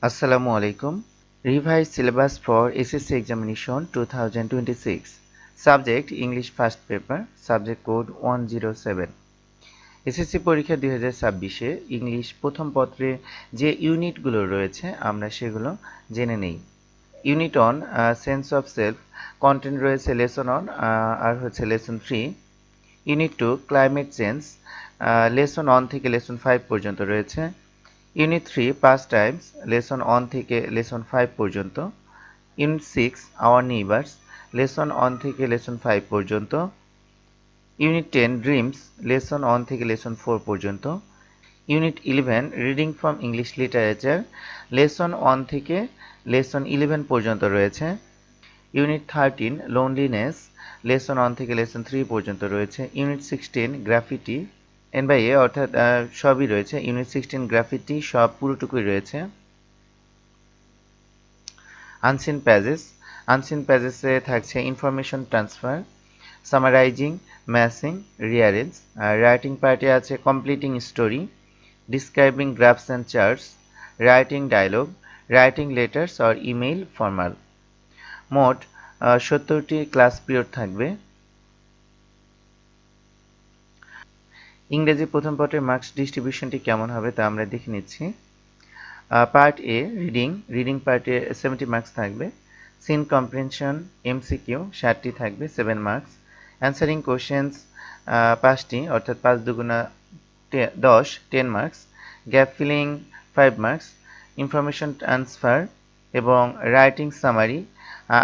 Assalamu alaikum. Revised syllabus for SSC examination 2026. Subject English first paper. Subject code 107. SSC পরীক্ষা 2026-এ English প্রথম পত্রে যে ইউনিটগুলো রয়েছে আমরা সেগুলো জেনে নেই। Unit on sense of self content রয়েছে লেসন অন আর হচ্ছে lesson 3। Unit 2 climate change lesson 1 থেকে লেসন 5 পর্যন্ত রয়েছে। ইউনিট 3 পাস্ট টাইমস লেসন 1 থেকে লেসন 5 পর্যন্ত। ইউনিট 6 আওয়ার নেইবার্স লেসন 1 থেকে লেসন 5 পর্যন্ত। ইউনিট 10 ড্রিমস লেসন 1 থেকে লেসন 4 পর্যন্ত। Unit 11 reading from English literature lesson 1 থেকে লেসন 11 পর্যন্ত রয়েছে। ইউনিট 13 লোনলিনেস লেসন 1 থেকে লেসন 3 পর্যন্ত রয়েছে। ইউনিট 16 গ্রাফিটি এন/এ অর্থাৎ সবই রয়েছে। ইউনিট 16 গ্রাফিটি সব পুরোটুকুই রয়েছে। আনসিন প্যাজেসে থাকছে information transfer, summarising, matching, rearrange. Writing পার্টে আছে completing story, describing graphs and charts, writing dialogue, writing letters or email formal. মোট 70টি ক্লাস পিরিয়ড থাকবে। ইংরেজি প্রথম পত্রের মার্কস ডিস্ট্রিবিউশনটি কেমন হবে তা আমরা দেখে নিচ্ছি। পার্ট এ রিডিং পার্টে 70 মার্কস থাকবে। সিন কম্প্রিহেনশন এমসিকিউ 60টি থাকবে 7 মার্কস। অ্যান্সারিং কোশ্চেন্স 5টি অর্থাৎ 5 দুগুণা 10 10 marks. Gap filling 5 marks. Information transfer এবং রাইটিং সামারি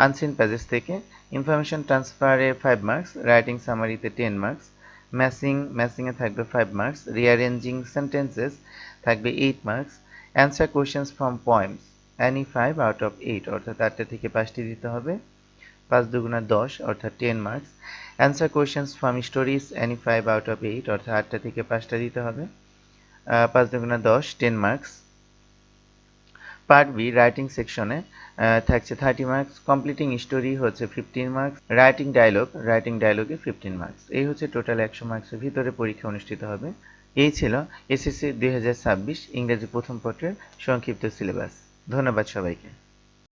আনসিন প্যাজেস থেকে। ইনফরমেশন ট্রান্সফারে 5 মার্কস, রাইটিং সামারিতে 10 মার্কস। ম্যাসিংয়ে থাকবে 5 মার্কস। রিঅ্যারেঞ্জিং সেন্টেন্সেস থাকবে 8 marks. Answer questions from poems any 5 out of 8 অর্থাৎ 8টা থেকে 5টি দিতে হবে। 5 দুগুণা 10 অর্থাৎ 10 marks. Answer questions from stories any 5 out of 8 অর্থাৎ 8টা থেকে 5টা দিতে হবে। 5 দুগুণা 10 10 মার্কস। পার্ট বি রাইটিং সেকশনে থাকছে 30 মার্কস। কমপ্লিটিং স্টোরি হচ্ছে 15 মার্কস। Writing ডায়লগে 15 marks. এই হচ্ছে টোটাল 100 মার্কসের ভিতরে পরীক্ষা অনুষ্ঠিত হবে। এই ছিল এসএসসি 2026 ইংরেজি প্রথম পত্রের সংক্ষিপ্ত সিলেবাস। ধন্যবাদ সবাইকে।